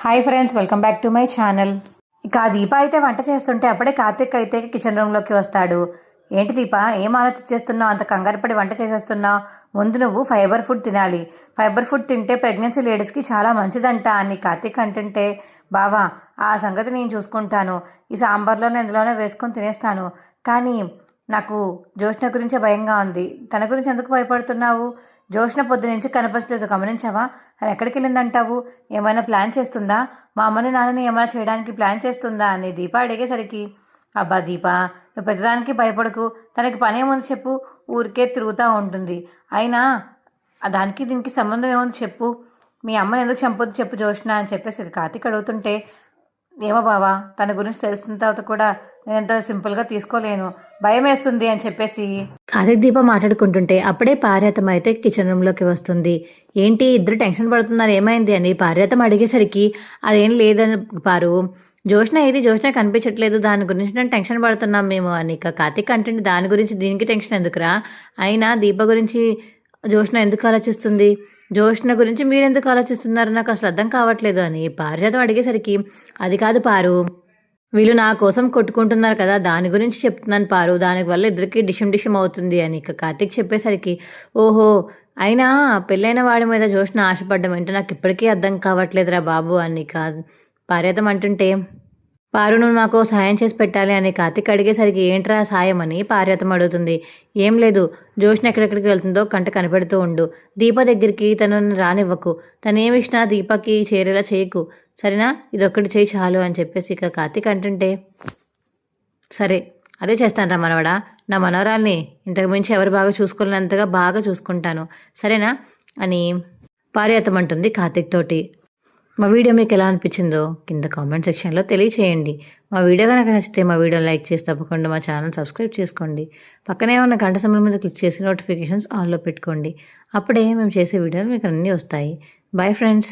Hi friends, welcome back to my channel. ఇక దీప అయితే వంట చేస్తుంటే అప్పుడే కార్తిక్ అయితే కిచెన్ రూమ్లోకి వస్తాడు. ఏంటి దీప, ఏం ఆలోచించేస్తున్నావు? అంత కంగారు పడి వంట చేసేస్తున్నావు. ముందు నువ్వు ఫైబర్ ఫుడ్ తినాలి. ఫైబర్ ఫుడ్ తింటే ప్రెగ్నెన్సీ లేడీస్కి చాలా మంచిదంట అని కార్తిక్ అంటుంటే, బావా ఆ సంగతి నేను చూసుకుంటాను, ఈ సాంబార్లోనే ఎందులోనే వేసుకొని తినేస్తాను, కానీ నాకు జోష్న గురించే భయంగా ఉంది. తన గురించి ఎందుకు భయపడుతున్నావు? జోష్న పొద్దు నుంచి కనిపించలేదు, గమనించావా? అది ఎక్కడికి వెళ్ళిందంటావు? ఏమైనా ప్లాన్ చేస్తుందా? మా అమ్మని నాన్నని ఏమైనా చేయడానికి ప్లాన్ చేస్తుందా అని దీప అడిగేసరికి, అబ్బా దీప, నువ్వు పెద్దదానికి భయపడకు, తనకి పని ఏముంది చెప్పు, ఊరికే తిరుగుతూ ఉంటుంది. అయినా దానికి దీనికి సంబంధం ఏముంది చెప్పు, మీ అమ్మని ఎందుకు చంపొద్దు చెప్పు జోష్న అని చెప్పేసి కార్తీక్ అడుగుతుంటే, ఏమో బావా, తన గురించి తెలిసిన తర్వాత కూడా నేను ఎంత సింపుల్గా తీసుకోలేను, భయం వేస్తుంది అని చెప్పేసి కార్తీక్ దీప మాట్లాడుకుంటుంటే అప్పుడే పార్వతం అయితే కిచెన్ రూమ్లోకి వస్తుంది. ఏంటి ఇద్దరు టెన్షన్ పడుతున్నారు, ఏమైంది అని పార్వతం అడిగేసరికి, అదేం లేదని పారు, జోష్న జోష్న కనిపించట్లేదు, దాని గురించి నేను టెన్షన్ పడుతున్నాం మేము అని. ఇక కార్తీక్ అంటే దాని గురించి దీనికి టెన్షన్ ఎందుకురా, అయినా దీప గురించి జోష్న ఎందుకు ఆలోచిస్తుంది, జోష్న గురించి మీరెందుకు ఆలోచిస్తున్నారు, నాకు అసలు అర్థం కావట్లేదు అని పారిజాతం అడిగేసరికి, అది కాదు పారు, వీళ్ళు నా కోసం కొట్టుకుంటున్నారు కదా, దాని గురించి చెప్తున్నాను పారు, దానివల్ల ఇద్దరికి డిషం అవుతుంది అని ఇక కార్తీక్ చెప్పేసరికి, ఓహో, అయినా పెళ్ళైన వాడి మీద జోష్న ఆశపడ్డం ఏంటో నాకు ఇప్పటికీ అర్థం కావట్లేదురా బాబు అని పార్వతం అంటుంటే, పారు నువ్వు మాకు సాయం చేసి పెట్టాలి అని కార్తీక్ అడిగేసరికి, ఏంట్రా సాయం అని పార్వతం అడుగుతుంది. ఏం లేదు, జోష్న ఎక్కడెక్కడికి వెళ్తుందో కంట కనిపెడుతూ ఉండు, దీప దగ్గరికి తనను రానివ్వకు, తనేమిచ్చినా దీపకి చేరేలా చేయకు, సరేనా, ఇదొక్కటి చేయి చాలు అని చెప్పేసి ఇక కార్తీక్ అంటుంటే, సరే అదే చేస్తాను రా మనవడా, నా మనవరాల్ని ఇంతకు మించి ఎవరు బాగా చూసుకోలేనంతగా బాగా చూసుకుంటాను, సరేనా అని పార్వతం అంటుంది కార్తీక్ తోటి. మా వీడియో మీకు ఎలా అనిపించిందో కింద కామెంట్ సెక్షన్లో తెలియచేయండి. మా వీడియో కనుక నచ్చితే మా వీడియో లైక్ చేసి తప్పకుండా మా ఛానల్ సబ్స్క్రైబ్ చేసుకోండి. పక్కనే ఉన్న గంట సింబల్ మీద క్లిక్ చేసి నోటిఫికేషన్స్ ఆన్లో పెట్టుకోండి. అప్పుడే మేము చేసే వీడియోలు మీకు అన్నీ వస్తాయి. Bye friends.